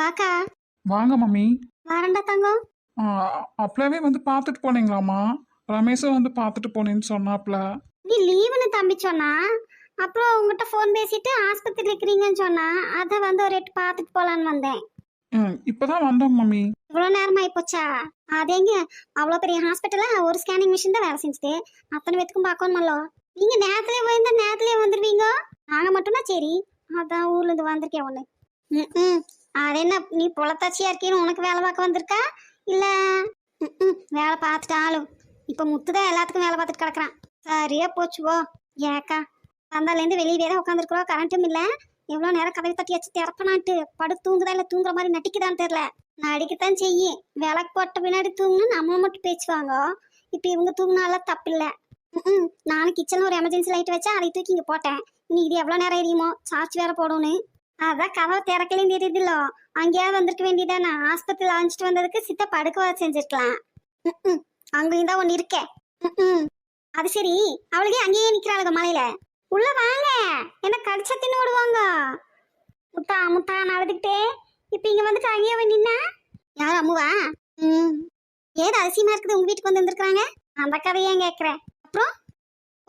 வாக்கா. வாங்க மம்மி. வரண்டா தங்கம். அப்பளவே வந்து பார்த்துட்டு போனீங்களாம்மா? ரமேஷும் வந்து பார்த்துட்டு போனேன்னு சொன்னாப்ல. நீ லீவுன்னு தம்பி சொன்னா, அப்புறம் உங்ககிட்ட ஃபோன் பேசிட்டு ஆஸ்பத்திரி இருக்கிறீங்கன்னு சொன்னா, அதை வந்து ஒரு எட்டு பார்த்துட்டு போலான்னு வந்தேன். இப்பதான் வந்தோம் மம்மி. இவ்வளோ நேரமாயி போச்சா? அதேங்க, அவ்வளோ பெரிய ஹாஸ்பிட்டல ஒரு ஸ்கேனிங் மிஷின் தான் வேலை செஞ்சுட்டு அத்தனை பேத்துக்கும் பார்க்கணுமல்லோ. நீங்க நேரத்திலே போயிருந்தா நேரத்திலே வந்துருவீங்க. நாங்க மட்டும்னா சரி, அதான் ஊர்ல இருந்து வந்திருக்கேன் ஒண்ணு. ம் அது என்ன, நீ பொலத்தாச்சியா இருக்கேன்னு உனக்கு வேலை பார்க்க வந்திருக்கா இல்ல? வேலை பார்த்துட்டாலும் இப்ப முத்துதான் எல்லாத்துக்கும் வேலை பார்த்துட்டு கிடக்குறான். சரியா போச்சுவோ. ஏக்கா, வந்தாலேருந்து வெளியவே தான் உட்காந்துருக்குறோம். கரண்ட்டும் இல்லை. எவ்வளோ நேரம் கதவை தட்டி வச்சு திறப்பனான்ட்டு படு தூங்குதா இல்லை தூங்குற மாதிரி நட்டிக்குதான்னு தெரியல. நடிக்கத்தான் செய்யும். விளக்கு போட்ட பின்னாடி தூங்குன்னு நம்ம மட்டும் பேச்சுவாங்க. இப்போ இவங்க தூங்கினாலாம் தப்பில்லை. நானும் கிச்சனில் ஒரு எமர்ஜென்சி லைட் வச்சா அதை தூக்கி இங்கே போட்டேன். இனி இது எவ்வளோ நேரம் எரியுமோ, சார்ஜ் வேற போடணும். அதான் கதவை திறக்கலையும் தெரியுதுல்லோ. அங்கேயாவது வந்திருக்க வேண்டியதானே. ஆஸ்பத்திரியில் அழைச்சிட்டு வந்ததுக்கு சித்த படுக்க வர செஞ்சிருக்கலாம். அங்கேயும் தான் ஒன்று இருக்கே. அது சரி, அவளுக்கே அங்கேயே நிற்கிறாளுங்க மலையில. உள்ள வாங்க, என்ன கடிச்சா தின்னு விடுவாங்க. முத்தா முத்தா நடந்துக்கிட்டே இப்ப இங்க வந்துட்டு அங்கேயே நின்னா யாரும் அம்முவா? ஏது அதிசயமா இருக்குது, உங்க வீட்டுக்கு வந்து வந்திருக்காங்க. அந்த கதையே கேட்குறேன். அப்புறம்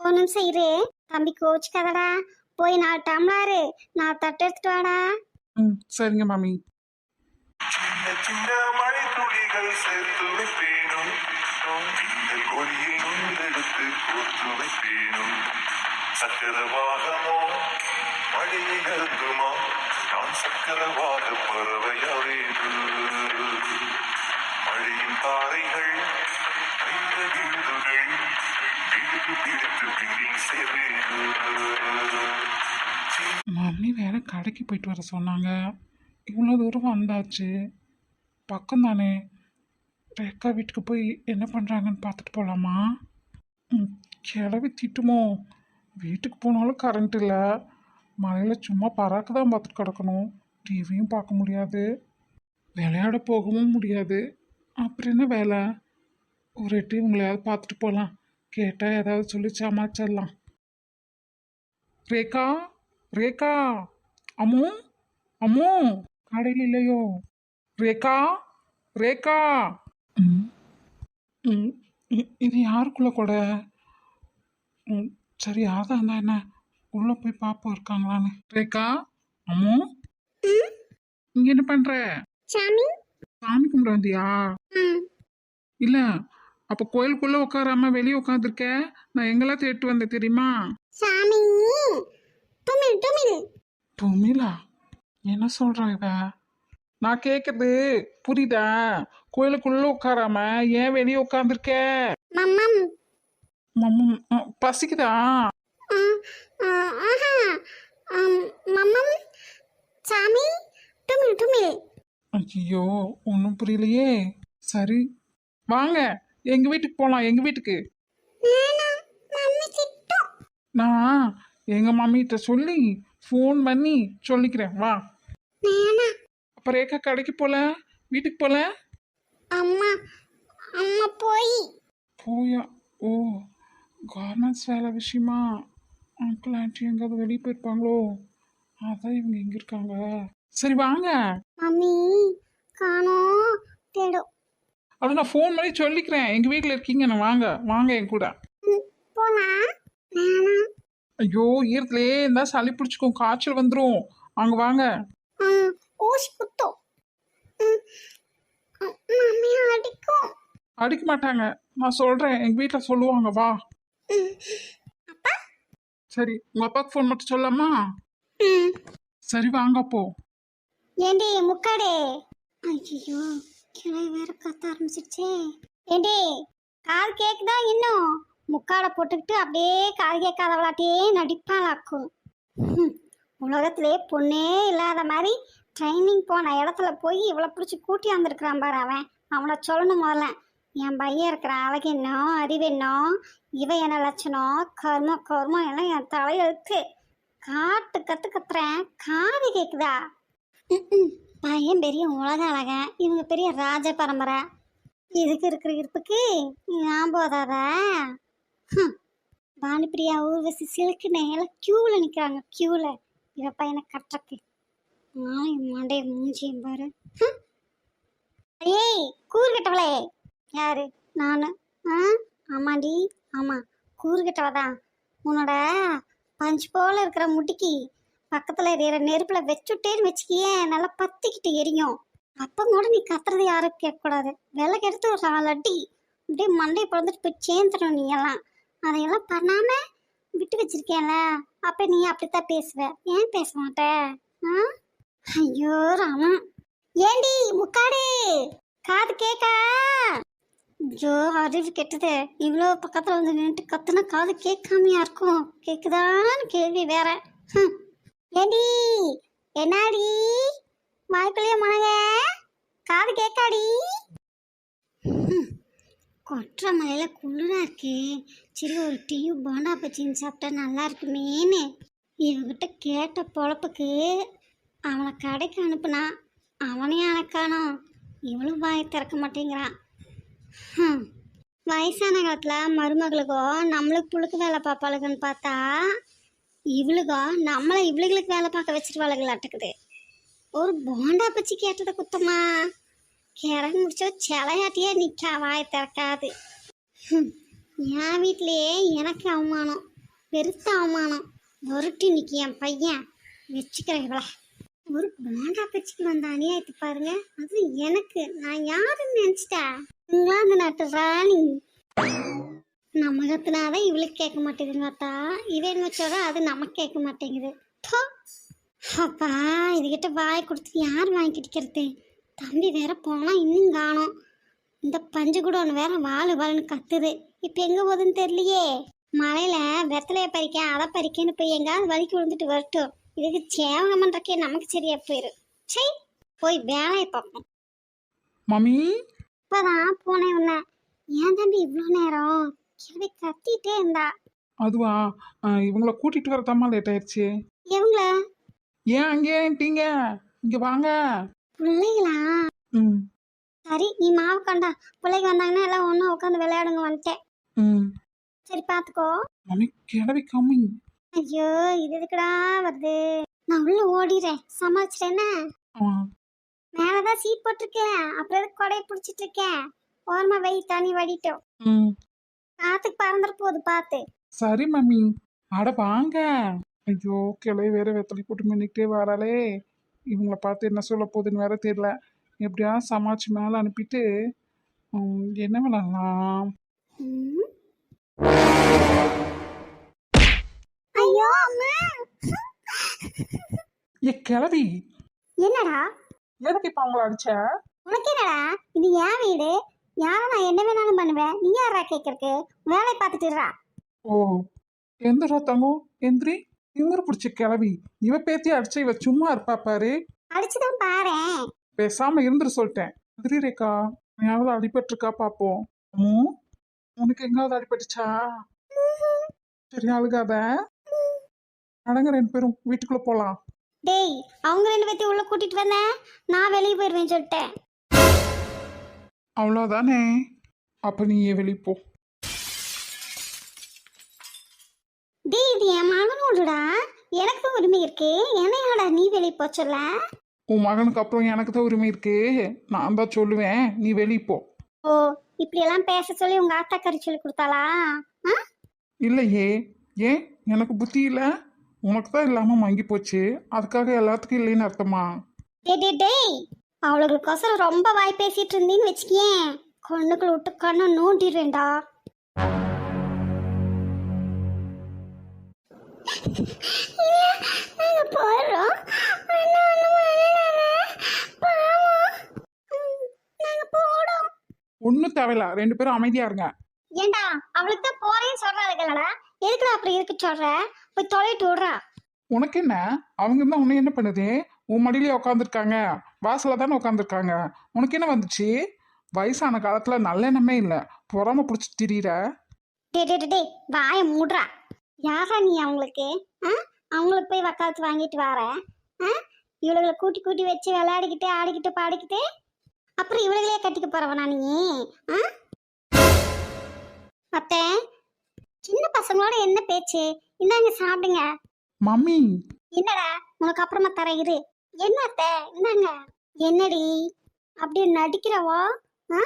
ஒரு நிமிஷம் இரு தம்பி, கோச்சுக்காதடா. போய் 4 டம்ளாரு 4 தட்டு எடுத்துட்டு வாடா. சரிங்க மாமி. சின்ன சின்ன மழை துளிகள் சேர்த்து வைப்பேனும், கொடியை முன்னெடுத்து கோர்த்து வைப்பேனும். சக்கரவாகமோ மழையை அருந்துமா, நான் சக்கரவாக பறவையா வேண்டும். மழையின் தாரைகள் வைத்த விழுதுகள் பிடித்து பிடித்து பிடி சேரும். மம்மி வேற கடைக்கு போயிட்டு வர சொன்னாங்க. இவ்வளோ தூரம் வந்தாச்சு, பக்கம் தானே. ரேக்கா வீட்டுக்கு போய் என்ன பண்ணுறாங்கன்னு பார்த்துட்டு போகலாமா? கிளவி திட்டுமோ? வீட்டுக்கு போனாலும் கரண்ட் இல்லை. மழையில் சும்மா பராக்கு தான் பார்த்துட்டு கிடக்கணும். டிவியும் பார்க்க முடியாது, விளையாட போகவும் முடியாது. அப்புறம் என்ன வேலை? ஒரு எட்டு இவங்களையாவது பார்த்துட்டு போகலாம். கேட்டால் ஏதாவது சொல்லி சமாளிச்சிடலாம். ரேகா, ரேகா, அம்மு, அம்மு, கடையில் இல்லையோ? ரேகா, ரேகா. இது யாருக்குள்ள கூட? சரி, யார்தான் இருந்தா என்ன, உள்ள போய் பாப்போம் இருக்காங்களான்னு. ரேகா, அம்மு, இங்க என்ன பண்ற? சாமி, சாமி கும்பிட வந்தியா? இல்ல, அப்ப கோயிலுக்குள்ள உட்காராம வெளியே உட்காந்துருக்க. நான் எங்கெல்லாம் தேட்டு வந்தேன் தெரியுமா? சாமி, துமிழ் துமிழ். துமிழா? என்ன சொல்றா இவ? நான் கேக்குது புரியுதா? கோயிலுக்குள்ள உட்காராம ஏன் வெளியே உட்காந்துருக்க? மம்மம். பசிக்குதா? மம்மம். சாமி, துமிழ் துமிழ். ஐயோ, ஒன்றும் புரியலையே. சரி வாங்க, எங்க வீட்டுக்கு போலாம். எங்க வீட்டுக்கு நான் எங்க மம்மிகிட்ட சொல்லி ஃபோன் பண்ணி சொல்லிக்கிறேன். வா. அப்ப ரேக்கா கடைக்கு போல, வீட்டுக்கு போல. அம்மா அம்மா போயா? ஓ, கார்மெண்ட்ஸ் வேலை விஷயமா அங்கிள் ஆண்டி எங்காவது வெளியே போயிருப்பாங்களோ? அதான் இவங்க எங்க இருக்காங்க. சரி வாங்க. மம்மி காணோம் தேடும். அது நான் ஃபோன் பண்ணி சொல்லிக்கிறேன். எங்க வீட்டில் இருக்கீங்க, நான் வாங்க வாங்க என் கூட. போலாம். ஐயோ, ஈரத்துலேயே இருந்தா சளி பிடிச்சிக்கும், காய்ச்சல் வந்துடும். அங்க வாங்க. ஊசி குத்தும். மம்மி அடிக்கும். அடிக்க மாட்டாங்க, நான் சொல்றேன். எங்க வீட்டில் சொல்லுவாங்க. வா. சரி, உங்க அப்பாவுக்கு ஃபோன் மட்டும் சொல்லாமா? சரி வாங்க அப்போ. ஏண்டி முக்காடே? ஐயோ, கிளை வேற கத்த ஆரம்பிச்சிருச்சே. ஏண்டி, கால் கேக்குதா? இன்னும் முக்காடை போட்டுக்கிட்டு அப்படியே கால் கேட்காதவளாட்டே நடிப்பாளாக்கும். உலகத்திலே பொண்ணே இல்லாத மாதிரி ட்ரைனிங் போன இடத்துல போய் இவ்வளோ பிடிச்சி கூட்டி வந்திருக்கிறான் பாரு அவன். அவனை சொல்லணும் முதல்ல. என் பையன் இருக்கிற அழகு என்ன, அறிவு என்ன, இவ என்ன லட்சணம், கர்மம் கர்மம் எல்லாம் என் தலையெழுத்து. காட்டு கத்து கத்துறேன், காது கேக்குதா? பையன் பெரிய உலக அழகன், இவங்க பெரிய ராஜ பரம்பரை. இதுக்கு இருக்கிற இருப்புக்கு நான் போதாத. பானுப்பிரியா ஊர்வசி சிலுக்கு நேரம் கியூவில் நிற்கிறாங்க. கியூவில் இவ பையனை கட்டுறக்கு. மண்டே மூஞ்சியும் பாரு. ஹம். ஏய் கூறு கட்டவளே. யாரு? நானு. ஆ ஆமாண்டி. ஆமா கூறு கட்டவதான். உன்னோட பஞ்சு போல இருக்கிற முட்டிக்கு பக்கத்துல எறிகிற நெருப்புல வச்சுட்டேன்னு வச்சுக்கியே நல்லா பத்திக்கிட்டு எரியும். அப்ப கூட நீ கத்துறது யாரும் கேட்கக்கூடாது. விலைக்கு எடுத்து ஒரு 4 அடி அப்படியே மண்டையை பிறந்துட்டு போய் சேர்ந்துடும். நீ எல்லாம் அதையெல்லாம் பண்ணாம விட்டு வச்சிருக்கேன்ல, அப்ப நீ அப்படித்தான் பேசுவ. ஏன் பேச மாட்ட? ஆ? ஐயோ ராமன். ஏண்டி முக்காடு காது கேக்கா? ஐயோ அறிவு கெட்டது. இவ்வளோ பக்கத்துல வந்து நின்றுட்டு கத்துனா காது கேட்காமையா இருக்கும்? கேக்குதான்னு கேள்வி வேற. ஹம். ஏண்டி என்னாடி வாய்க்குள்ளேயே முனங்க காது கேட்காடி? கொற்ற மலையில குளிரா இருக்கே. சரி ஒரு டீயும் போண்டா பச்சின்னு சாப்பிட்டா நல்லா இருக்குமேன்னு இவகிட்ட கேட்ட பொழப்புக்கு அவனை கடைக்கு அனுப்புனா அவனையும் அனுக்கானோ. இவளும் வாயை திறக்க மாட்டேங்கிறான். வயசான காலத்தில் மருமகளுக்கோ நம்மளுக்கு புழுக்கு வேலை பார்ப்பாளுகன்னு பார்த்தா இவளுக்கோ நம்மளை இவளுகளுக்கு வேலை பார்க்க வச்சிருவாளுகளாட்டுக்குது. ஒரு போண்டா பச்சி கேட்டதை குத்தமா? கிறங்க முடிச்சோ சிலையாட்டியே நிற்கா வாயை திறக்காது. என் வீட்டிலேயே எனக்கு அவமானம், பெருத்த அவமானம். ஒருட்டி நிற்கி என் பையன் வச்சுக்கிறேன் இவளை. ஒரு போண்டா பச்சிக்கு வந்த அநியாயத்து பாருங்க. அது எனக்கு. நான் யாருன்னு நினைச்சிட்டேன்? இங்கிலாந்து நாட்டு ராணி. நம்ம கத்துனாதான் இவளுக்கு கேட்க மாட்டேங்குதுங்க அத்தா. இவன் வச்சோட அது நமக்கு கேட்க மாட்டேங்குது. அப்பா இதுகிட்ட வாய் கொடுத்து யார் வாங்கி கிடைக்கிறது? தம்பி வேற போனா இன்னும் காணோம். இந்த பஞ்சு கூட ஒன்று வேற வாழுன்னு கத்துது. இப்போ எங்கே போகுதுன்னு தெரியலையே. மலையில வெத்தலையை பறிக்க அதை பறிக்கன்னு போய் எங்காவது வலிக்கு விழுந்துட்டு வரட்டும். இதுக்கு சேவகம் பண்றக்கே நமக்கு சரியா போயிரு. சரி போய் வேலையை பார்ப்போம். மம்மி இப்பதான் போனேன் உன்ன. ஏன் தம்பி இவ்வளோ நேரம் கிளவி கத்திட்டே இருந்தா? அதுவா இவங்கள கூட்டிட்டு வரதாம்மா லேட் ஆயிடுச்சு. எவங்கள? ஏன் அங்கே ஏன்ட்டீங்க? இங்க வாங்க. பிள்ளைங்களா? ம் சரி நீ மாவு கண்டா. பிள்ளைங்க வந்தாங்கன்னா எல்லாம் ஒன்றும் உட்காந்து விளையாடுங்க வந்துட்டேன். ம் சரி பார்த்துக்கோ. மம்மி கிளவி கம்மிங். ஐயோ இது எதுக்குடா வருது? நான் உள்ள ஓடிடுறேன். சமாளிச்சிட்டேன்னா மேலதான் சீட் போட்டிருக்கேன். அப்புறம் எதுக்கு கொடையை பிடிச்சிட்டு இருக்கேன்? ஓரமா வை, தண்ணி வடிட்டோம். ம் காத்துக்கு பறந்துட்டு போகுது பார்த்து. சரி மம்மி. அட வாங்க. ஐயோ கிளை வேற வெத்தலை போட்டு மின்னிக்கிட்டே வராளே. இவங்கள பார்த்து என்ன சொல்ல போகுதுன்னு வேற தெரியல. எப்படியா சமாளிச்சு மேலே அனுப்பிட்டு என்ன விளாடலாம்? ம். ஐயோ அம்மா. கிளவி என்னடா எதுக்கு இப்ப அவங்கள அடிச்ச? உனக்கு என்னடா? இது என் வீடு. யாரும் நான் என்ன வேணாலும் பண்ணுவேன். நீ யாரா கேட்கறக்கு? வேலையை பார்த்துட்டுறா. ஓ எந்திரா தங்கம் எந்திரி. திமிரு பிடிச்ச கிளவி. இவ பேத்தி அடிச்ச இவ சும்மா இருப்பா பாரு. அடிச்சுதான் பாரேன். பேசாம இருந்துரு சொல்லிட்டேன். எதிரி ரேக்கா எங்கேயாவது அடிபட்டிருக்கா பாப்போம். உனக்கு எங்காவது அடிபட்டுச்சா? சரி அழுகாத. நடங்க 2 பேரும் வீட்டுக்குள்ள போலாம். டேய் அவங்க 2 பேத்தையும் உள்ள கூட்டிட்டு வந்தேன். நான் வெளியே போயிடுவேன் சொல்லிட்டேன். அவ்வளோதானே. அப்ப நீ வெளியே போ. டேய் இது என் மகனோடுடா. எனக்கு உரிமை இருக்கு. என்னையாடா நீ வெளியே போ சொல்ல? உன் மகனுக்கு அப்புறம் எனக்கு தான் உரிமை இருக்கு. நான் தான் சொல்லுவேன். நீ வெளியே போ. ஓ இப்படியெல்லாம் பேச சொல்லி உங்க ஆத்தா கறி சொல்லி கொடுத்தாளா? இல்லையே. ஏன் எனக்கு புத்தி இல்லை? உனக்கு தான் இல்லாமல் மங்கி போச்சு. அதுக்காக எல்லாத்துக்கும் இல்லைன்னு அர்த்தமா? டேய் அவளுக்கோசரம் ரொம்ப வாய் பேசிட்டு இருந்தீன்னு வச்சுக்கேன். கண்ணுக்குள்ள விட்டு கண்ணு நோண்டிடுவேண்டா. போறோம். ஒன்றும் தேவையில்ல. 2 பேரும் அமைதியா இருங்க. ஏண்டா அவளுக்கு தான் போறேன்னு சொல்றாளுங்களா? எதுக்குடா அப்படி இருக்கு சொல்ற? போய் தொலைட்டு விடுறா. உனக்கு என்ன? அவங்க தான் உன்னை என்ன பண்ணுது? உன் மடியிலே உட்காந்துருக்காங்க. வாசல தானே உட்காந்துருக்காங்க. உனக்கு என்ன வந்துச்சு? வயசான காலத்துல நல்லெண்ணமே இல்லை. பொறாம பிடிச்சி திரியிற. டேய் வாய மூடுறா. யாரா நீ அவங்களுக்கு? அவங்களுக்கு போய் வக்காலத்து வாங்கிட்டு வர? இவளுகளை கூட்டி வச்சு விளையாடிக்கிட்டு ஆடிக்கிட்டு பாடிக்கிட்டு அப்புறம் இவளுகளே கட்டிக்க போறவனா நீ? அத்தை சின்ன பசங்களோட என்ன பேச்சு? இந்தாங்க சாப்பிடுங்க. மம்மி என்னடா உனக்கு அப்புறமா தர இரு. என்ன அத்தை இந்தாங்க. என்னடி அப்படியே நடிக்கிறவோ? ஆ?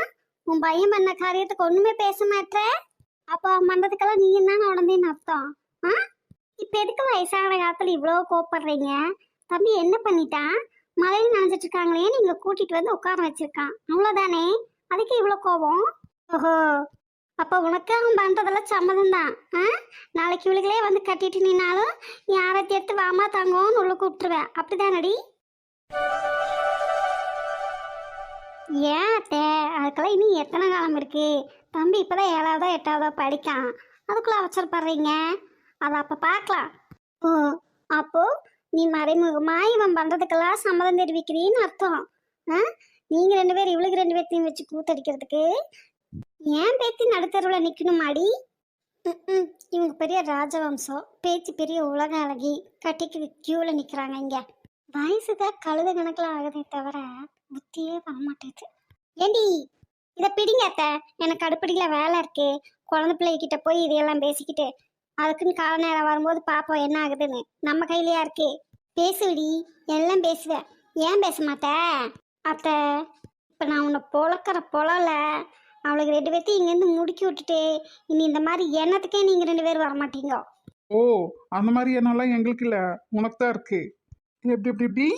உன் பையன் பண்ண காரியத்துக்கு ஒண்ணுமே பேச மாட்ற. அப்ப அவன் பண்றதுக்கெல்லாம் நீ என்ன உடந்தேன்னு அர்த்தம்? ஆ? இப்ப எதுக்கு வயசான காலத்துல இவ்வளவு கோப்படுறீங்க? தம்பி என்ன பண்ணிட்டான்? மழையில நனைஞ்சிட்டு இருக்காங்களே நீங்க கூட்டிட்டு வந்து உட்கார வச்சிருக்கான், அவ்வளவுதானே? அதுக்கு இவ்வளவு கோபம்? ஓஹோ, அப்ப உனக்கு அவன் பண்றதெல்லாம் சம்மதம் தான். நாளைக்கு இவளுகளே வந்து கட்டிட்டு நின்னாலும் யாரத்தி எடுத்து வாமா தங்கன்னு உள்ள கூப்பிட்டுருவேன், அப்படிதானடி? ஏன் அத்தை, அதுக்கெல்லாம் இனி எத்தனை காலம் இருக்கு? தம்பி இப்பதான் 7வதோ 8வதோ படிக்கான், அதுக்குள்ள அவசரப்படுறீங்க. அதை அப்ப பார்க்கலாம். ஓ, அப்போ நீ மறைமுகமா இவன் பண்றதுக்கெல்லாம் சம்மதம் தெரிவிக்கிறீன்னு அர்த்தம். ஆ? நீங்க 2 பேர் இவளுக்கு 2 பேர்த்தையும் வச்சு கூத்தடிக்கிறதுக்கு ஏன் பேத்தி நடுத்தருவில் நிக்கணுமாடி? இவங்க பெரிய ராஜவம்சம், பேச்சு பெரிய உலக அழகி, கட்டிக்கு கியூல நிக்கிறாங்க. இங்க வயசுதான் கழுத கணக்கில் ஆகுதே தவிர புத்தியே வரமாட்டேது. ஏண்டி இதை பிடிங்க அத்தை, எனக்கு அடுப்படியில் வேலை இருக்கு. குழந்தை பிள்ளைகிட்ட போய் இதையெல்லாம் பேசிக்கிட்டு அதுக்குன்னு கால நேரம் வரும்போது பார்ப்போம் என்ன ஆகுதுன்னு. நம்ம கையிலையா இருக்கு. பேசுடி, எல்லாம் பேசுவேன். ஏன் பேச மாட்ட? அத்தை, இப்போ நான் உன்னை பொழல அவளுக்கு 2 பேர்த்தையும் இங்கேருந்து முடுக்கி விட்டுட்டு இனி இந்த மாதிரி எண்ணத்துக்கே நீங்கள் 2 பேரும் வரமாட்டீங்க. ஓ, அந்த மாதிரி எண்ணெல்லாம் எங்களுக்கு இல்லை, உனக்கு தான் இருக்கு. எப்படி எப்படி எப்படி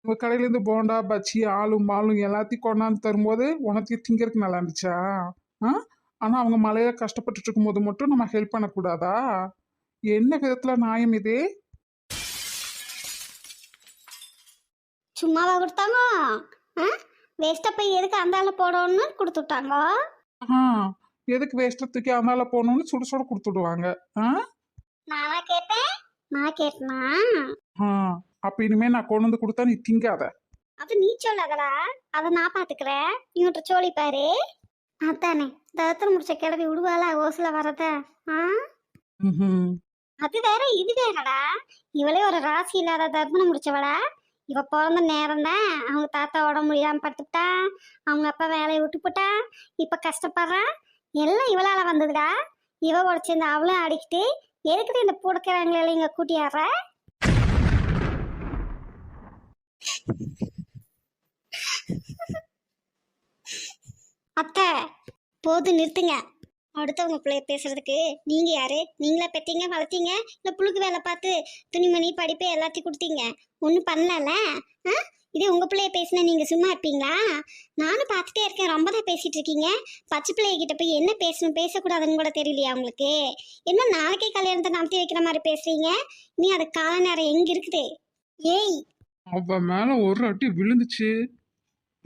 உங்கள் கடையிலேருந்து போண்டா பச்சி ஆளும் மாலும் எல்லாத்தையும் கொண்டாந்து தரும்போது உனக்கு திங்கிறதுக்கு நல்லா இருந்துச்சா? ஆனால் அவங்க மழையில கஷ்டப்பட்டுட்டு இருக்கும்போது மட்டும் நம்ம ஹெல்ப் பண்ணக்கூடாதா? என்ன விதத்தில் நியாயம் இது? சும்மாவா கொடுத்தாங்க? வேஸ்ட்டாக போய் எதுக்கு அந்த ஆளை போடணும்னு கொடுத்து விட்டாங்க. எதுக்கு வேஸ்ட்டை தூக்கி அந்தால போகணும்னு சுட சுட கொடுத்துடுவாங்க. நானா கேட்டேன்? நான் கேட்டனா? அப்ப இனிமே நான் கொண்டு வந்து கொடுத்தா நீ திங்காத. அது நீ சொல்லாதடா, அதை நான் பாத்துக்கிறேன். இவன்கிட்ட சொல்லி பாரு. அதானே தரத்தில் முடிச்ச கிளவி விடுவாளா ஓசுல வரத? அது வேற இது வேறடா. இவளே ஒரு ராசி இல்லாத தர்மனை முடிச்சவளா. இவ பிறந்த நேரம் தான் அவங்க தாத்தா உடம்பு முடியாம படுத்துட்டா, அவங்க அப்பா வேலையை விட்டு போட்டா, இப்ப கஷ்டப்படுறா. எல்லாம் இவளால வந்ததுடா. இவ உடச்சிருந்த அவளும் அடிக்கிட்டு எதுக்கிட்டு இந்த புடுக்கிறாங்களே இங்க கூட்டியாடுற? அத்தை போது நிறுத்துங்க. அடுத்தவங்க பிள்ளைய பேசுறதுக்கு நீங்க யாரு? நீங்களா பெத்தீங்க வளர்த்தீங்க, இல்ல புழுக்கு வேலை பார்த்து துணிமணி படிப்பு எல்லாத்தையும் கொடுத்தீங்க? ஒன்றும் பண்ணல. இதே உங்க பிள்ளைய பேசினா நீங்க சும்மா இருப்பீங்களா? நானும் பார்த்துட்டே இருக்கேன், ரொம்ப தான் பேசிட்டு இருக்கீங்க. பச்சை பிள்ளைகிட்ட போய் என்ன பேசணும் பேசக்கூடாதுன்னு கூட தெரியலையா உங்களுக்கு? என்ன நாளைக்கே கல்யாணத்தை நடத்தி வைக்கிற மாதிரி பேசுறீங்க? நீ அது கால நேரம் எங்க இருக்குது? ஏய், அவ மேல ஒரு அடி விழுந்துச்சு,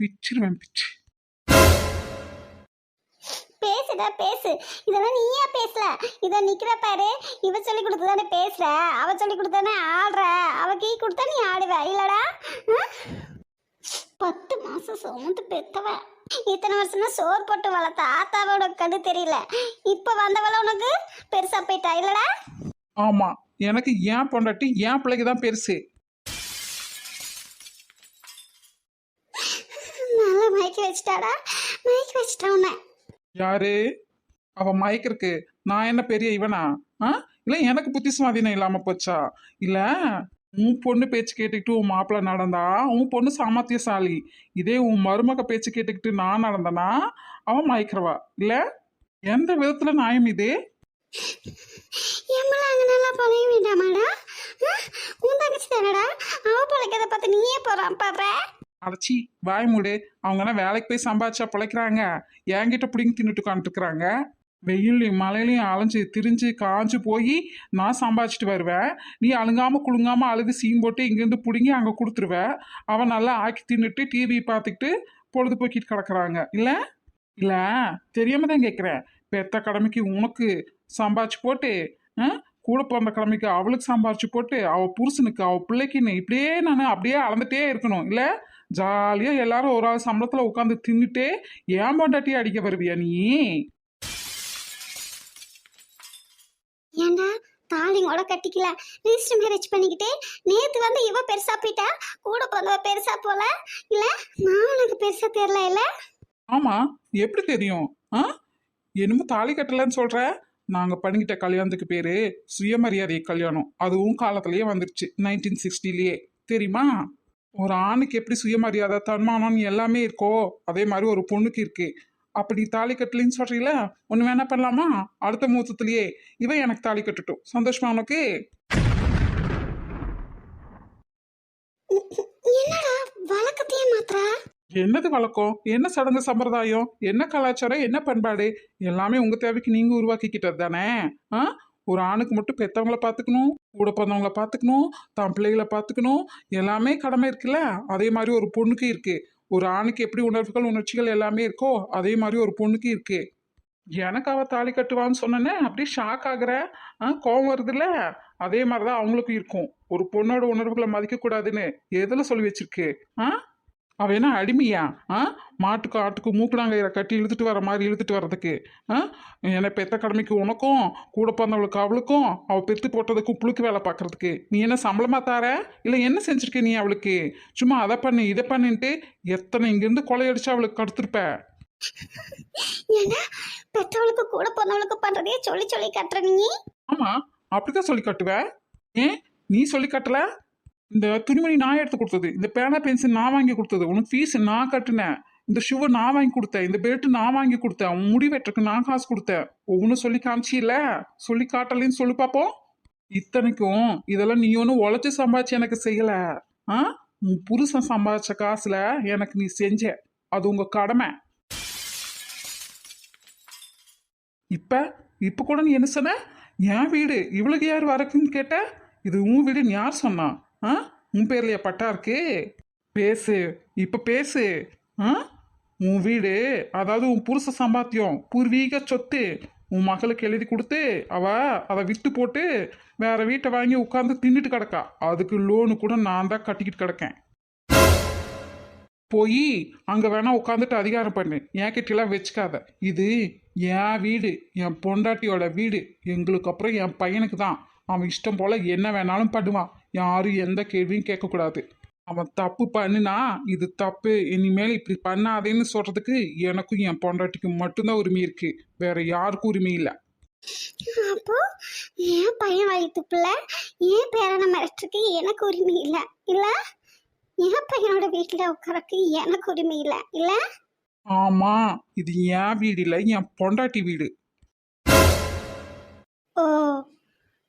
பிச்சிருவேன் பிச்சு. பேசுடா பேசு. இதெல்லாம் நீயா பேசல, இத நிக்கிற பாரு. இவ சொல்லி கொடுத்துதானே பேசுற, அவ சொல்லி கொடுத்தானே ஆடுற. அவ கீ கொடுத்தா நீ ஆடுவ இல்லடா? 10 மாசம் சுமந்து பெத்தவ, இத்தனை வருஷமா சோறு போட்டு வளர்த்த ஆத்தாவோட கடு தெரியல. இப்ப வந்தவள உனக்கு பெருசா போயிட்டா இல்லடா? ஆமா, எனக்கு ஏன் பொண்டாட்டி ஏன் பிள்ளைக்கு தான் பெருசு. நல்லா மயக்கி வச்சுட்டாடா, மயக்கி வச்சுட்டா உன்னை. யாரு அவ மயக்கிருக்கு? நான் என்ன பெரிய இவனா? இல்ல எனக்கு புத்தி சுவாதீனம் இல்லாம போச்சா? இல்ல உன் பொண்ணு பேச்சு கேட்டுக்கிட்டு உன் மாப்பிள்ள நடந்தா உன் பொண்ணு சாமர்த்தியசாலி. இதே உன் மருமக பேச்சு கேட்டுக்கிட்டு நான் நடந்தனா அவன் மயக்கிறவா? இல்ல எந்த விதத்துல நியாயம் இது? அங்க நல்லா பழைய வேண்டாமாடா? உன் தங்கச்சி தானடா, அவ பழைக்கதை பார்த்து நீயே போறான் பாடுற. அடைச்சி வாய் மூடு. அவங்கன்னா வேலைக்கு போய் சம்பாதிச்சா பிழைக்கிறாங்க, என்கிட்ட பிடிங்கி தின்னுட்டு உட்காந்துட்டுருக்குறாங்க. வெயிலையும் மழையிலையும் அலைஞ்சு திரிஞ்சு காஞ்சு போய் நான் சம்பாதிச்சிட்டு வருவேன். நீ அழுங்காம குழுங்காம அழுது சீன் போட்டு இங்கேருந்து பிடுங்கி அங்கே கொடுத்துருவேன். அவன் நல்லா ஆக்கி தின்னுட்டு டிவி பார்த்துக்கிட்டு பொழுதுபோக்கிட்டு கிடக்குறாங்க. இல்லை இல்லை தெரியாம தான் கேட்குறேன். பெத்த கடமைக்கு உனக்கு சம்பாதிச்சு போட்டு கூட பிறந்த கடமைக்கு அவளுக்கு சம்பாரிச்சு போட்டு அவள் புருஷனுக்கு அவள் பிள்ளைக்குன்னு இப்படியே நான் அப்படியே அளந்துட்டே இருக்கணும். இல்லை ஜாலியாக எல்லாரும் ஒரு ஆள் சம்பளத்தில் உட்காந்து தின்னுட்டே ஏன் பொண்டாட்டி அடிக்க வருவியா நீ? ஏண்டா தாலிங்கோட கட்டிக்கல, ரிஜிஸ்டர் மேரேஜ் பண்ணிக்கிட்டு நேத்து வந்து இவ பெருசா போயிட்டா, கூட பிறந்தவ பெருசா போல. இல்ல நான் உனக்கு பெருசா தெரியல. இல்ல ஆமா, எப்படி தெரியும்? என்னமோ தாலி கட்டலன்னு சொல்ற. நாங்க பண்ணிக்கிட்ட கல்யாணத்துக்கு பேரு சுயமரியாதை கல்யாணம். அதுவும் காலத்திலேயே வந்துருச்சு, 1960லயே தெரியுமா? ஒரு ஆணுக்கு எப்படி சுயமரியாதை தன்மானம் எல்லாமே இருக்கோ அதே மாதிரி ஒரு பொண்ணுக்கு இருக்கு. அப்படி தாலி கட்டலின்னு சொல்றீல, ஒன்று வேணா பண்ணலாமா? அடுத்த முகூர்த்தத்திலேயே இவன் எனக்கு தாலி கட்டட்டும், சந்தோஷமா உனக்கு? என்னடா வழக்கத்தையே மாத்திர? என்னது வழக்கம், என்ன சடங்கு சம்பிரதாயம், என்ன கலாச்சாரம், என்ன பண்பாடு, எல்லாமே உங்க தேவைக்கு நீங்க உருவாக்கிக்கிட்டது தானே. ஆ ஒரு ஆணுக்கு மட்டும் பெத்தவங்கள பார்த்துக்கணும், கூட பிறந்தவங்கள பார்த்துக்கணும், தான் பிள்ளைகளை பார்த்துக்கணும், எல்லாமே கடமை இருக்குல்ல. அதே மாதிரி ஒரு பொண்ணுக்கு இருக்கு. ஒரு ஆணுக்கு எப்படி உணர்வுகள் உணர்ச்சிகள் எல்லாமே இருக்கோ அதே மாதிரி ஒரு பொண்ணுக்கு இருக்கு. எனக்கு அவ தாலி கட்டுவான்னு சொன்னேனே அப்படியே ஷாக் ஆகுற. கோவம் வருதுல்ல. அதே மாதிரிதான் அவங்களுக்கும் இருக்கும். ஒரு பொண்ணோட உணர்வுகளை மதிக்க கூடாதுன்னு எதுல சொல்லி வச்சிருக்கு? ஆ அவ என்ன அடிமையா? மாட்டுக்கு ஆட்டுக்கு மூக்குனாங்கயிற கட்டி இழுத்துட்டு வர மாதிரி இழுத்துட்டு வர்றதுக்கு? என்னை பெத்த கடமைக்கு உனக்கும் கூட பிறந்தவளுக்கு அவளுக்கும் அவள் பெத்து போட்டதுக்கும் புழுக்கு வேலை பார்க்கறதுக்கு நீ என்ன சம்பளமா தார? இல்லை என்ன செஞ்சிருக்க நீ அவளுக்கு? சும்மா அதை பண்ணு இதை பண்ணின்ட்டு எத்தனை இங்கேருந்து கொலையடிச்சு அவளுக்கு கடுத்துருப்ப. ஏன்னா பெற்றவளுக்கு கூட பிறந்தவளுக்கு பண்றதே சொல்லி சொல்லி கட்டுற நீ. ஆமா, அப்படிதான் சொல்லி கட்டுவ. ஏன் நீ சொல்லி கட்டல? இந்த துணிமணி நான் எடுத்து கொடுத்தது, இந்த பேனா பென்சில் நான் வாங்கி கொடுத்தது, உனக்கு ஃபீஸ் நான் கட்டினேன், இந்த ஷூவை நான் வாங்கி கொடுத்தேன், இந்த பெல்ட் நான் வாங்கி கொடுத்தேன், உன் முடி வெட்டுறதுக்கு நான் காசு கொடுத்தேன். ஒவ்வொன்றும் சொல்லி காமிச்சில்ல, சொல்லி காட்டலன்னு சொல்லி பார்ப்போம். இத்தனைக்கும் இதெல்லாம் நீ ஒன்றும் உழைச்சி சம்பாதிச்சு எனக்கு செய்யல. ஆ உன் புருஷன் சம்பாதிச்ச காசுல எனக்கு நீ செஞ்ச, அது உங்க கடமை. இப்ப இப்ப கூட நீ என்ன சொன்ன? என் வீடு இவளுக்கு யார் வரக்குன்னு கேட்ட? இது உன் வீடுன்னு யார் சொன்னா? உன் பேர்லையா பட்டா இருக்கு? பேசு, இப்ப பேசு. உன் வீடு, அதாவது உன் புருஷ சம்பாத்தியம், பூர்வீக சொத்து, உன் மகளுக்கு எழுதி கொடுத்து அவ அதை வித்து போட்டு வேற வீட்டை வாங்கி உட்காந்து தின்னுட்டு கிடக்கா. அதுக்கு லோனு கூட நான் தான் கட்டிக்கிட்டு கிடக்கேன். போய் அங்க வேணா உட்காந்துட்டு அதிகாரம் பண்ணு, என் கிட்டலாம் வச்சுக்காத. இது என் வீடு, என் பொண்டாட்டியோட வீடு. எங்களுக்கு அப்புறம் என் பையனுக்கு தான். அவன் இஷ்டம் போல என்ன வேணாலும் பண்ணுவான். யாரும் எந்த கேள்வியும் கேட்கக்கூடாது. அவன் தப்பு பண்ணினா இது தப்பு, இனிமேல் இப்படி பண்ணாதேன்னு சொல்றதுக்கு எனக்கும் என் பொண்டாட்டிக்கும் மட்டும்தான் உரிமை இருக்கு, வேற யாருக்கும் உரிமை இல்லை. அப்போ என் பையன் வயிற்றுக்குள்ள என் பேரனை மிரட்டுறதுக்கு எனக்கு உரிமை இல்லை இல்ல? என் பையனோட வீட்டுல உட்காரக்கு எனக்கு உரிமை இல்லை இல்ல? ஆமா, இது என் வீடு இல்லை, என் பொண்டாட்டி வீடு. ஓ,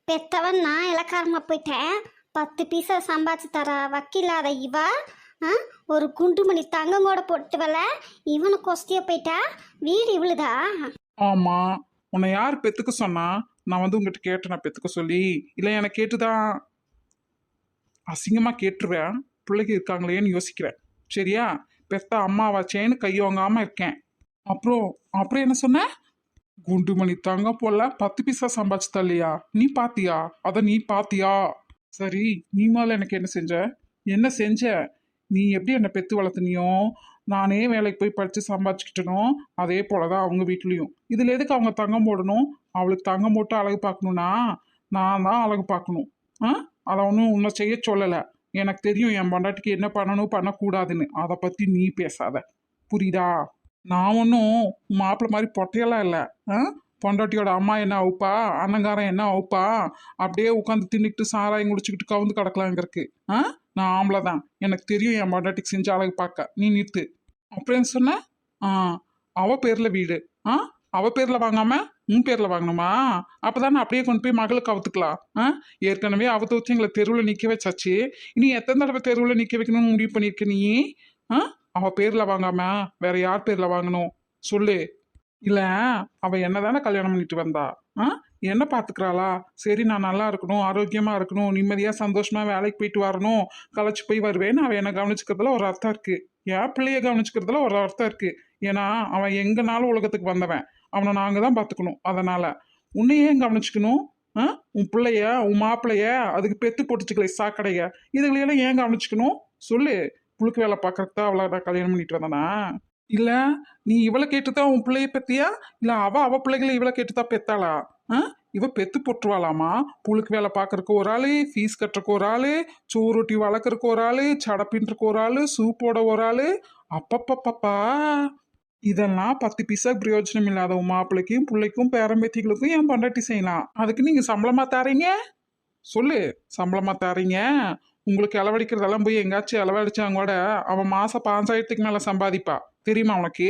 பெத்தவன் நான் இலக்காரமா போயிட்டேன். 10 பீஸை சம்பாதிச்சு தர வக்கீலாத இவ ஒரு குண்டுமணி தங்கம் கூட போட்டுவல இவனு கொஸ்திய போயிட்டா. வீடு இவளுதா? ஆமா, உன்னை யார் பெத்துக்க சொன்னா? நான் வந்து உங்ககிட்ட கேட்டேன் நான் பெத்துக்க சொல்லி? இல்லை எனக்கு கேட்டுதான் அசிங்கமா கேட்டுருவேன். பிள்ளைங்க இருக்காங்களேன்னு யோசிக்கிறேன். சரியா? பெத்த அம்மாவாச்சேன்னு கை வாங்காம இருக்கேன். அப்புறம் அப்புறம் என்ன சொன்ன? குண்டுமணி தங்கம் போல 10 பீஸா சம்பாதிச்சு தள்ளியா? நீ பாத்தியா? அத நீ பாத்தியா? சரி, நீ மேல எனக்கு என்ன செஞ்ச? என்ன செஞ்ச? நீ எப்படி என்னை பெத்து வளர்த்துனியோ, நானே வேலைக்கு போய் படிச்சு சம்பாதிச்சுக்கிட்டனோ அதே போலதான் அவங்க வீட்லயும். இதுல எதுக்கு அவங்க தங்கம் போடணும்? அவளுக்கு தங்கம் போட்டு அழகு பார்க்கணும்னா நான் தான் அழகு பார்க்கணும். அதை ஒன்றும் உன்னை செய்ய சொல்லலை. எனக்கு தெரியும் என் பொண்டாட்டிக்கு என்ன பண்ணணும் பண்ணக்கூடாதுன்னு. அதை பத்தி நீ பேசாத, புரியுதா? நான் ஒன்றும் மாப்பிள்ளை மாதிரி பொட்டையெல்லாம் இல்லை. பொண்டாட்டியோட அம்மா என்ன அவுப்பா, அன்னங்காரம் என்ன அவுப்பா, அப்படியே உட்காந்து தின்னுக்கிட்டு சாராயம் குடிச்சுக்கிட்டு கவுந்து கிடக்கலாங்கிறக்கு. நான் ஆம்பளை தான், எனக்கு தெரியும் என் பொண்டாட்டிக்கு செஞ்ச அழகு பார்க்க. நீ நிறுத்து. அப்படின்னு சொன்ன? அவ பேர்ல வீடு, அவ பேர்ல வாங்காம உன் பேர்ல வாங்கணுமா? அப்பதானே அப்படியே கொண்டு போய் மகளுக்கு அவுத்துக்கலாம். ஏற்கனவே அவத்த வச்சு எங்களை தெருவில் நிக்க வச்சாச்சு, இனி எத்தனை தடவை தெருவில் நிக்க வைக்கணும்னு முடிவு பண்ணிருக்க நீ? அவ பேர்ல வாங்காம வேற யார் பேர்ல வாங்கணும் சொல்லு. இல்ல அவ என்னதானே கல்யாணம் பண்ணிட்டு வந்தா? என்ன பாத்துக்கிறாளா? சரி, நான் நல்லா இருக்கணும், ஆரோக்கியமா இருக்கணும், நிம்மதியா சந்தோஷமா வேலைக்கு போயிட்டு வரணும், களைச்சு போய் வருவேன்னு அவன் என்ன கவனிச்சுக்கிறதுல ஒரு அர்த்தம் இருக்கு. என் பிள்ளைய கவனிச்சுக்கிறதுல ஒரு அர்த்தம் இருக்கு. ஏன்னா அவன் எங்கனாலும் உலகத்துக்கு வந்தவன், அவனை நாங்க தான் பாத்துக்கணும். அதனால உன்னையே கவனிச்சுக்கணும். உன் பிள்ளைய உன் மாப்பிள்ளைய அதுக்கு பெத்து போட்டுச்சுக்கலை சாக்கடைய, இதுகளையெல்லாம் ஏன் கவனிச்சுக்கணும் சொல்லு. புழுக்கு வேலை பார்க்கறதா அவளை நான் கல்யாணம் பண்ணிட்டு வந்தானா? இல்ல நீ இவளை கேட்டுதான் உன் பிள்ளைய பெத்தியா? இல்ல அவ பிள்ளைகளை இவளை கேட்டுதான் பெத்தாளா? இவ பெத்து போட்டுருவாளாமா. புழுக்கு வேலை பார்க்கறக்கு ஒரு ஆளு, ஃபீஸ் கட்டுறக்கு ஒரு ஆளு, சோறுட்டி வளர்க்கறக்கு ஒரு ஆளு, சடப்பின்றக்கு ஒரு ஆளு, சூப்போட ஒரு ஆளு. அப்பப்பப்பப்பா, இதெல்லாம் 10 பைசா பிரயோஜனம் இல்லாத உன் மாப்பிள்ளைக்கும் பிள்ளைக்கும் பேரம்பேத்திகளுக்கும் என் பொண்டாட்டி செய்யலாம். அதுக்கு நீங்க சம்பளமா தாரீங்க சொல்லு. சம்பளமா தாரீங்க? உங்களுக்கு இளவடிக்கிறதெல்லாம் போய் எங்காச்சும் இளவடிச்சாங்க கூட அவன் மாசம் 5000க்கு மேல சம்பாதிப்பா. தெரியுமா உனக்கு?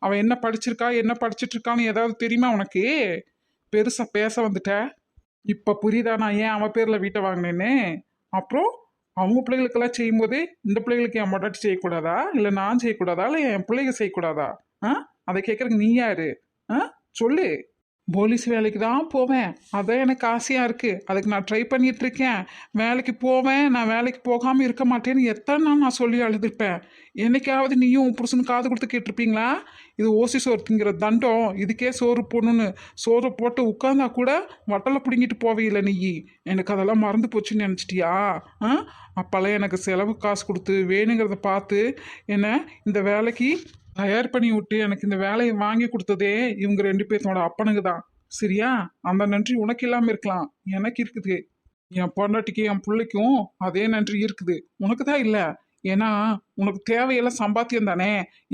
அவன் என்ன படிச்சிருக்கா, என்ன படிச்சிட்டு இருக்கான்னு ஏதாவது தெரியுமா உனக்கு? பெருசா பேச வந்துட்ட. இப்ப புரியுதா நான் ஏன் அவன் பேர்ல வீட்டை வாங்கினேன்னு? அப்புறம் அவங்க பிள்ளைகளுக்கெல்லாம் செய்யும்போது இந்த பிள்ளைகளுக்கு என் மொட்டாட்டி செய்யக்கூடாதா, இல்ல நான் செய்யக்கூடாதா, இல்ல என் பிள்ளைங்க செய்யக்கூடாதா? ஆ, அதை கேட்கறதுக்கு நீ யாரு? ஆ, சொல்லு. போலீஸ் வேலைக்கு தான் போவேன், அதான் எனக்கு ஆசையா இருக்கு, அதுக்கு நான் ட்ரை பண்ணிட்டு இருக்கேன். வேலைக்கு போவேன், நான் வேலைக்கு போகாம இருக்க மாட்டேன்னு எத்தனை நாள் நான் சொல்லி அழுதுருப்பேன். என்னைக்காவது நீயும் உன் புருஷனுக்கு காது கொடுத்து கேட்டிருப்பீங்களா? இது ஓசி சோறு திங்கிற தண்டம், இதுக்கே சோறு போடணும்னு சோறு போட்டு உட்காந்தா கூட வட்டலை பிடுங்கிட்டு போவையில்லை நீ. எனக்கு அதெல்லாம் மறந்து போச்சுன்னு நினச்சிட்டியா? ஆ, அப்போல்லாம் எனக்கு செலவு காசு கொடுத்து வேணுங்கிறத பார்த்து என்ன இந்த வேலைக்கு தயார் பண்ணி விட்டு எனக்கு இந்த வேலையை வாங்கி கொடுத்ததே இவங்க 2 பேர்த்தோட அப்பனுங்க தான். சரியா? அந்த நன்றி உனக்கு இல்லாம இருக்கலாம், எனக்கு இருக்குது. என் பொண்டாட்டிக்கு என் பிள்ளைக்கும் அதே நன்றி இருக்குது, உனக்கு தான் இல்லை. ஏன்னா உனக்கு தேவையெல்லாம் சம்பாத்தியம் தானே.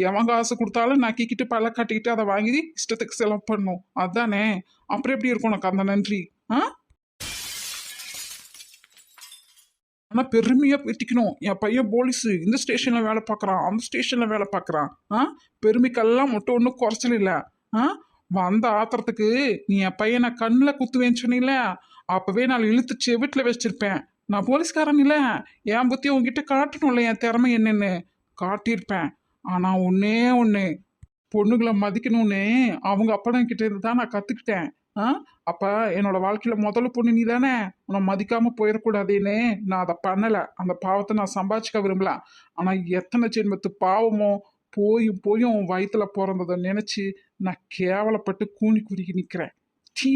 எவன் காசு கொடுத்தாலும் நக்கிக்கிட்டு பல கட்டிக்கிட்டு அதை வாங்கி இஷ்டத்துக்கு செலவு பண்ணும், அதானே. அப்புறம் எப்படி இருக்கும் உனக்கு அந்த நன்றி? ஆ, ஆனா பெருமையா பேத்திக்கணும், என் பையன் போலீஸ், இந்த ஸ்டேஷன்ல வேலை பார்க்கறான், அந்த ஸ்டேஷன்ல வேலை பார்க்கறான். ஆ, பெருமைக்கெல்லாம் மட்டும் ஒன்றும் குறைச்சல் இல்லை. ஆ, வந்த ஆத்திரத்துக்கு நீ என் பையனை கண்ணில் குத்துவேன்னு சொன்னீல, அப்பவே நான் இழுத்து செவிட்டில் வச்சிருப்பேன். நான் போலீஸ்காரன் இல்லை, என் புத்தி உங்ககிட்ட காட்டணும்ல என் திறமை என்னன்னு, காட்டியிருப்பேன். ஆனா ஒன்னே ஒன்று, பொண்ணுங்களை மதிக்கணும்னு அவங்க அப்படம் கிட்ட இருந்து தான் நான் கத்துக்கிட்டேன். ஆ, அப்ப என்னோட வாழ்க்கையில முதல்ல பொண்ணு நீ தானே, உன்னை மதிக்காம போயிடக்கூடாதுன்னு நான் அதை பண்ணல. அந்த பாவத்தை நான் சம்பாதிச்சுக்க விரும்பல. ஆனா எத்தனை ஜென்மத்து பாவமோ போயும் போயும் உன் வயித்துல பிறந்ததை நினைச்சு நான் கேவலப்பட்டு கூனி குறுகி நிக்கிறேன். டீ,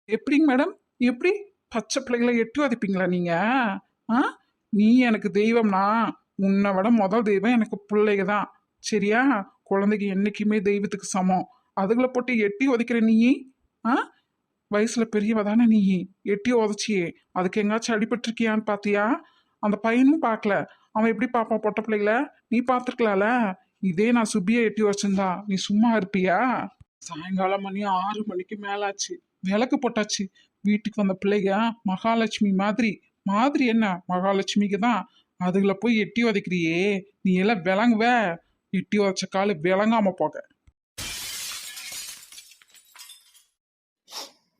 எப்படிங்க மேடம்? எப்படி பச்சை பிள்ளைகளை எட்டு வதைப்பீங்களா நீங்க? ஆ, நீ எனக்கு தெய்வம்னா உன்னை விட முதல் தெய்வம் எனக்கு பிள்ளைங்க தான். சரியா? குழந்தைக்கு என்னைக்குமே தெய்வத்துக்கு சமம். அதுகளை போட்டு எட்டி உதைக்கிற நீ. ஆ, வயசுல பெரியவ தானே நீ, எட்டி உதச்சியே, அதுக்கு எங்காச்சும் அடிபட்டிருக்கியான்னு பாத்தியா? அந்த பையனும் பார்க்கல, அவன் எப்படி பார்ப்பான் பொட்ட பிள்ளைகள? நீ பார்த்துருக்கலாம்ல. இதே நான் சுப்பியை எட்டி வச்சிருந்தா நீ சும்மா இருப்பியா? சாயங்காலம் மணி 6 மணிக்கு மேலாச்சு, விளக்கு போட்டாச்சு. வீட்டுக்கு வந்த பிள்ளைங்க மகாலட்சுமி மாதிரி. மாதிரி என்ன, மகாலட்சுமிக்கு தான். அதுகளை போய் எட்டி உதைக்கிறியே, நீ எல்லாம் விளங்குவ? எட்டி உதச்ச காலு விளங்காம போக.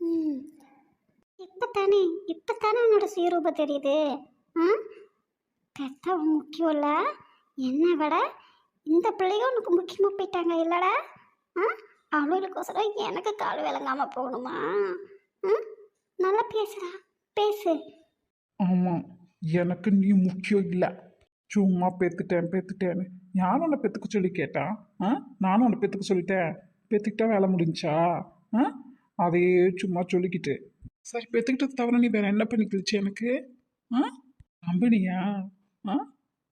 ம், இப்பத்தானே இப்பத்தானே உன்னோட சுயரூபம் தெரியுது. ஆ, பெத்தவன் முக்கியம் இல்ல, என்னை விட இந்த பிள்ளைங்க உனக்கு முக்கியமாக போயிட்டாங்க இல்லடா. ஆ, அவளுக்கோசரம் எனக்கு கால் விளங்காம போகணுமா? ஆ, நல்லா பேசுடா, பேசு. ஆமா, எனக்கு நீ முக்கியம் இல்லை. சும்மா பெத்துட்டேன்னு யாரும் உன்னை பெத்துக்க சொல்லி கேட்டா? ஆ, நானும் உன்னை பெத்துக்க சொல்லிட்டேன். பெத்துக்கிட்டா வேலை முடிஞ்சா? ஆ, அதையே சும்மா சொல்லிக்கிட்டு. சரி, பெத்துக்கிட்டது தவிர நீ வேற என்ன பண்ணி கிழிச்சு எனக்கு? ஆ, நம்பினியா? ஆ,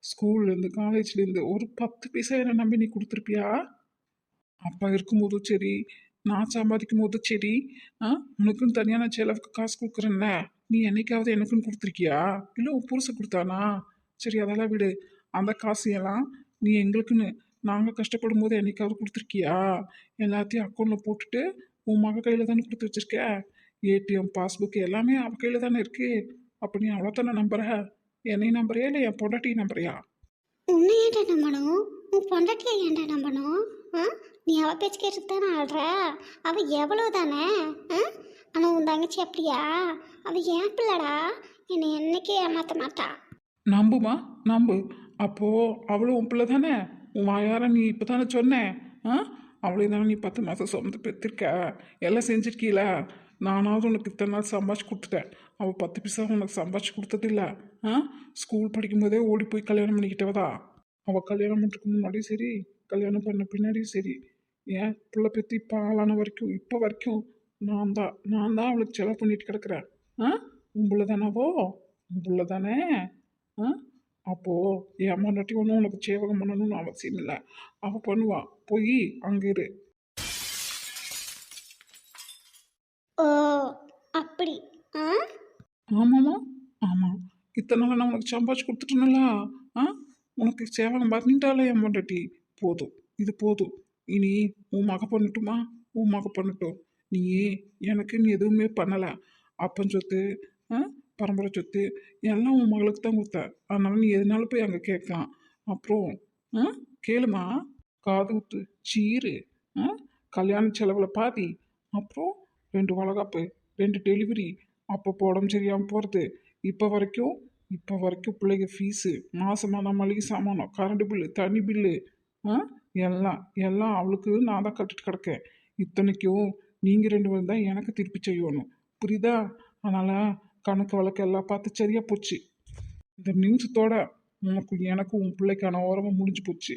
ஸ்கூல்லேருந்து காலேஜ்லேருந்து ஒரு 10 பைசா என்ன நம்பி நீ கொடுத்துருப்பியா? அப்பா இருக்கும்போதும் சரி, நான் சம்பாதிக்கும் போதும் சரி, ஆ, உனக்குன்னு தனியாக நான் செலவுக்கு காசு கொடுக்குறேன்ல, நீ என்னைக்காவது எனக்குன்னு கொடுத்துருக்கியா? இல்லை உன் புருஷன் கொடுத்தானா? சரி, அதெல்லாம் விடு. அந்த காசு எல்லாம் நீ எங்களுக்குன்னு நாங்கள் கஷ்டப்படும் போது என்னைக்காவது கொடுத்துருக்கியா? எல்லாத்தையும் அக்கௌண்ட்டில் போட்டுட்டு உன் மக கையில் தானே கொடுத்து வச்சிருக்க. ஏடிஎம் பாஸ்புக் எல்லாமே அவ கையில் தானே இருக்கு. அப்போ நீ அவ்வளோ தானே நம்புற? என்னையும் நம்புறியா, இல்லை என் பொண்டாட்டியும் நம்புறியா? உன்னை ஏன்டா நம்பணும்? உன் பொண்டாட்டியை ஏன்டா நம்பணும்? ஆ, நீ அவ பேச்சு கேட்டு தானே ஆடுற. அவ எவ்வளோ தானே. ஆ, ஆனால் உன் தங்கச்சி அப்படியா? அவ ஏன் பிள்ளடா, என்னை என்னைக்கே ஏமாற்ற மாட்டா. நம்புமா, நம்பு. அப்போ அவளும் உன் பிள்ளை தானே, உன் வாயார நீ இப்போ தானே சொன்னேன். ஆ, அவளே தானே நீ 10 மாதம் சுமந்து பெற்றிருக்க, எல்லாம் செஞ்சிருக்கீல. நானாவது உனக்கு இத்தனை நாள் சம்பாதிச்சு கொடுத்துட்டேன், அவள் 10 பைசா உனக்கு சம்பாதிச்சு கொடுத்ததில்ல. ஆ, ஸ்கூல் படிக்கும்போதே ஓடி போய் கல்யாணம் பண்ணிக்கிட்டவதா. அவள் கல்யாணம் பண்ணுறதுக்கு முன்னாடியும் சரி, கல்யாணம் பண்ண பின்னாடியும் சரி, ஏன் பிள்ளை பெற்று இப்போ ஆளான வரைக்கும் இப்போ வரைக்கும் நான் தான் அவளுக்கு செலவு பண்ணிட்டு கிடக்குறேன். ஆ, உன் பிள்ளை தானாவோ? உன் பிள்ளை தானே. ஆ, அப்போ என் பொண்டாட்டி ஒன்றும் உனக்கு சேவகம் பண்ணணும்னு அவசியம் இல்லை, அவ பண்ணுவா. போய் அங்கே இரு. ஓ, அப்படி. ஆ, ஆமாம்மா, ஆமாம். இத்தனை நாள் நான் உனக்கு சம்பாதிச்சு கொடுத்துட்டேன்ல. ஆ, உனக்கு சேவகம் பண்ணிட்டாலே என் பொண்டாட்டி. போதும், இது போதும். இனி உன் மக பண்ணட்டுமா? உன் மக பண்ணட்டும். நீ எனக்கு நீ எதுவுமே பண்ணலை. அப்பன் சொத்து, ஆ, பரம்பரை சொத்து எல்லாம் உன் மகளுக்கு தான் கொடுத்தேன். அதனால நீ எதுனாலும் போய் அங்கே கேட்கலாம். அப்புறம் ஆ கேளுமா, காது குத்து, சீரு, ஆ கல்யாண செலவில் பாதி, அப்புறம் 2 வளகாப்பு, 2 டெலிவரி, அப்போ உடம்பு சரியாமல் போகிறது, இப்போ வரைக்கும் பிள்ளைங்க ஃபீஸு, மாதமான மளிகை சாமானம், கரண்ட் பில்லு, தண்ணி பில்லு, ஆ எல்லாம் அவளுக்கு நான் தான் கட்டிட்டு கிடக்கேன். இத்தனைக்கும் நீங்கள் 2 பேரும் தான் எனக்கு திருப்பி செய்யணும். புரியுதா? அதனால் கணக்கு வழக்கு எல்லாம் பார்த்து சரியா போச்சு. இந்த நிமிஷத்தோட உனக்கு எனக்கு உன் பிள்ளைக்கான உறவு முடிஞ்சு போச்சு.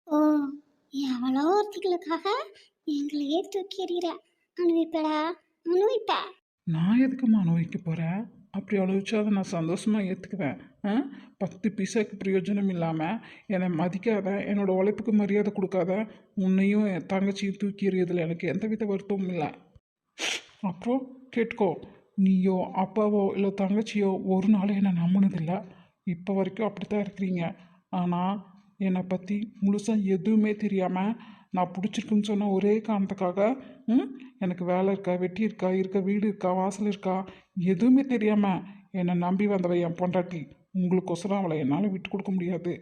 ஓ, எவ்வளோ ஒருத்திகளுக்காக எங்களையே தூக்கி எறிகிற. அனுபவிப்படா, அனுபவிப்ப. நான் எதுக்குமா அனுபவிக்க போகிறேன்? அப்படி அனுபவிச்சா அதை நான் சந்தோஷமாக ஏற்றுக்குவேன். 10 பைசாக்கு பிரயோஜனம் இல்லாமல் என்னை மதிக்காத, என்னோட உழைப்புக்கு மரியாதை கொடுக்காத உன்னையும் என் தங்கச்சியும் தூக்கி எறியதில் எனக்கு எந்தவித வருத்தமும் இல்லை. அப்புறம் கேட்டுக்கோ, நீயோ அப்பாவோ இல்லை தங்கச்சியோ ஒரு நாள் என்னை நம்பினதில்லை. இப்போ வரைக்கும் அப்படி தான் இருக்கிறீங்க. ஆனால் என்னை பற்றி முழுசாக எதுவுமே தெரியாமல் நான் பிடிச்சிருக்குன்னு சொன்ன ஒரே காரணத்துக்காக எனக்கு வேலை இருக்கா, வெட்டி இருக்க வீடு இருக்கா, வாசல் இருக்கா, எதுவுமே தெரியாமல் என்னை நம்பி வந்தவ என் பொண்டாட்டி. உங்களுக்கொசரம் அவளை என்னால் விட்டு கொடுக்க முடியாது.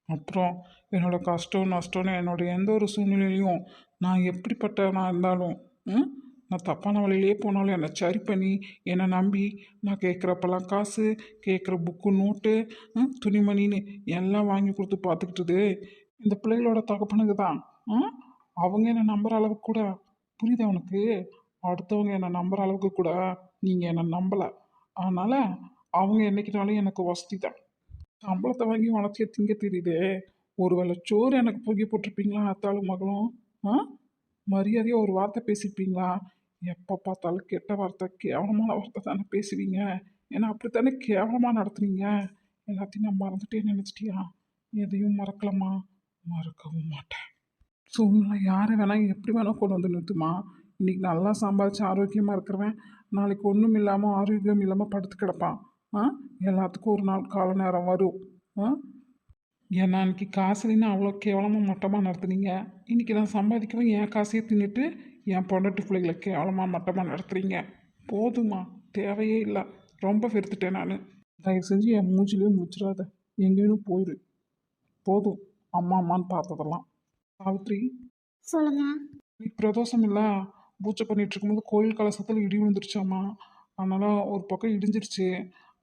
அப்புறம் என்னோட கஷ்டம் நஷ்டம்னு என்னோட எந்த ஒரு சூழ்நிலையிலையும் நான் எப்படிப்பட்டவனாக இருந்தாலும் நான் தப்பான வழியிலே போனாலும் என்னை சரி பண்ணி என்னை நம்பி நான் கேட்குறப்பெல்லாம் காசு, கேட்குற புக்கு, நோட்டு, துணிமணின்னு எல்லாம் வாங்கி கொடுத்து பார்த்துக்கிட்டது இந்த பிள்ளைகளோட தகப்பனுக்கு தான். அவங்க என்னை நம்புகிற அளவுக்கு கூட, புரியுதா உனக்கு? அடுத்தவங்க என்னை நம்புகிற அளவுக்கு கூட நீங்கள் என்னை நம்பலை. அதனால் அவங்க என்னைக்குனாலும் எனக்கு வசதி தான். சம்பளத்தை வாங்கி வளர்த்திய திங்க தெரியுதே, ஒருவேளை சோறு எனக்கு பொங்கி போட்டிருப்பீங்களா அத்தாலும் மகளும்? மரியாதையாக ஒரு வார்த்தை பேசியிருப்பீங்களா? எப்போ பார்த்தாலும் கெட்ட வார்த்தை, கேவலமான வார்த்தை தானே பேசுவீங்க. ஏன்னா அப்படித்தானே கேவலமாக நடத்துனீங்க. எல்லாத்தையும் நான் மறந்துட்டே நினச்சிட்டியா? எதையும் மறக்கலம்மா, மறக்கவும் மாட்டேன். சூழ்நிலை யாரை வேணால் எப்படி வேணால் கொண்டு வந்து நிறுத்துமா. இன்றைக்கி நல்லா சம்பாதிச்சு ஆரோக்கியமாக இருக்கிறவன் நாளைக்கு ஒன்றும் இல்லாமல் ஆரோக்கியம் இல்லாமல் படுத்து கிடப்பான். எல்லாத்துக்கும் ஒரு நாள் கால நேரம் வரும். ஏன்னா அன்றைக்கி காசுலின்னு அவ்வளோ கேவலமாக மட்டமாக நடத்துனீங்க. இன்றைக்கி நான் சம்பாதிக்கவும் என் காசையே தின்னுட்டு என் பொண்டாட்டி பிள்ளைகளை கேவலமாக மட்டமாக நடத்துகிறீங்க. போதுமா, தேவையே இல்லை. ரொம்ப வெறுத்துட்டேன் நான். தயவு செஞ்சு என் மூஞ்சிலேயே முடிச்சிடாத, எங்கேயும் போயிடு. போதும் அம்மா அம்மான்னு பார்த்ததெல்லாம். சாவித்ரி, சொல்லுங்க. இன்னைக்கு பிரதோஷம் இல்லை, பூஜை பண்ணிட்டு இருக்கும்போது கோயில் கலசத்தில் இடி விழுந்துருச்சாம்மா. அதனால் ஒரு பக்கம் இடிஞ்சிருச்சு.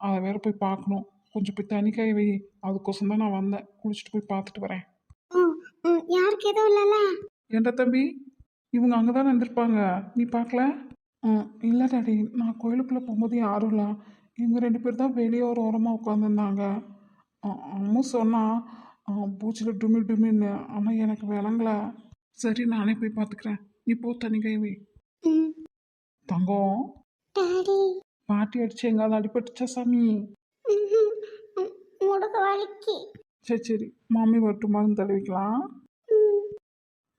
அதை வேற போய் பார்க்கணும். கொஞ்சம் போய் தனி காய் வை. அதுக்கோசம் தான் நான் வந்தேன். குளிச்சுட்டு போய் பார்த்துட்டு வரேன். யாருக்கு எதுவும் இல்லைல்ல? ஏன்டா தம்பி, இவங்க அங்கே தான் இருந்திருப்பாங்க, நீ பார்க்கல? இல்லை டாடி, நான் கோயிலுக்குள்ளே போகும்போது யாரும் இல்லை. இவங்க 2 பேர் தான் வெளியே ஒரு ஓரமாக உட்காந்துருந்தாங்க. அம்மா சொன்னா பூச்சில் டுமி டுமின்னு, ஆனால் எனக்கு விளங்கல. சரி, நானே போய் பார்த்துக்கிறேன். நீ போ, தனி கை வை. தங்கம், டாடி, பாட்டி அடிச்சு எங்காவது அடிபட்டுச்சா சாமி? முடுக்க வலிக்கு. சரி, மாமி வரட்டும், மருந்து தடவிக்கலாம்.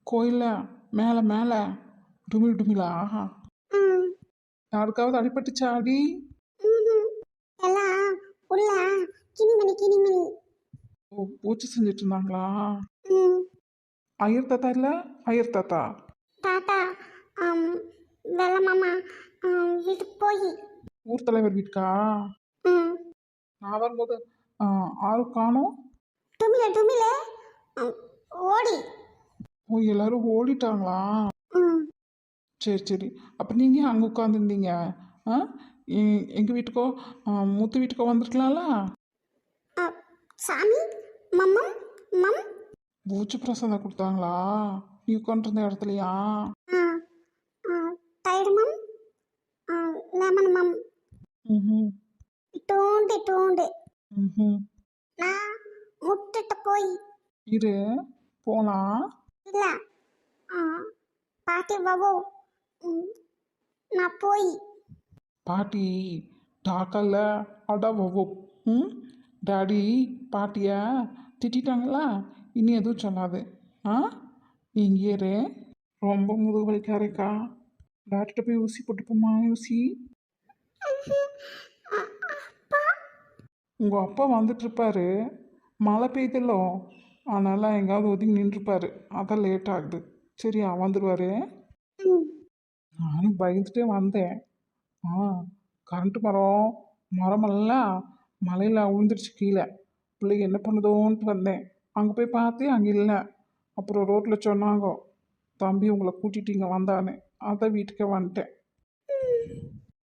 கோயிலில் மேலே மேலே டுமில் டுமிலா? யாருக்காவது அடிபட்டுச்சா அடி? எல்லாம் உள்ள கிணிமணி கிணிமணி. ஓ, பூச்சி செஞ்சுட்டு இருந்தாங்களா? ஐயர் தாத்தா இல்லை, ஐயர் தாத்தா. தாத்தா வெள்ள மாமா வீட்டுக்கு போய். ஊர் தலைவர் வீட்டுக்கா? நான் வரும்போது ஆறு காணோம். டுமில டுமில ஓடி. ஓ, எல்லாரும் ஓடிட்டாங்களா? சரி. அப்போ நீங்கள் அங்கே உட்காந்துருந்தீங்க. எங்கள் வீட்டுக்கோ முத்து வீட்டுக்கோ வந்திருக்கலாம்ல? சாமி மம்மம் மம் பூச்சி பிரசாதம் கொடுத்தாங்களா நீ உட்காந்துருந்த இடத்துலையா? தயிர் மம், லெமன் மம். டோண்டு டோண்டு. நான் முட்டுட்டு போய் இரு போலாம். இல்ல பாட்டி பாபு, நான் போய். பாட்டி டாக்கல்ல அடவோ. டாடி பாட்டியை திட்டாங்களா? இனி எதுவும் சொல்லாது. நீ இங்கே இரு. ரொம்ப முதுகு வலிக்காரேக்கா. டாக்டர்கிட்ட போய் ஊசி போட்டுப்போமா? ஊசி. உங்கள் அப்பா வந்துட்டுருப்பாரு. மழை பெய்யுதில்லோ, அதனால் எங்கேயாவது ஒதுங்கி நின்றுப்பாரு. அதான் லேட் ஆகுது. சரியா, வந்துடுவாரு. நானும் பயந்துட்டே வந்தேன். ஆ கரண்ட் மரமெல்லாம் மலையில் விழுந்துருச்சு கீழே. பிள்ளைங்க என்ன பண்ணுதோன்ட்டு வந்தேன். அங்கே போய் பார்த்தேன், அங்கே இல்லை. அப்புறம் ரோட்டில் சொன்னாங்க, தம்பி உங்களை கூட்டிட்டு இங்கே வந்தானே, அதான் வீட்டுக்கே வந்துட்டேன்.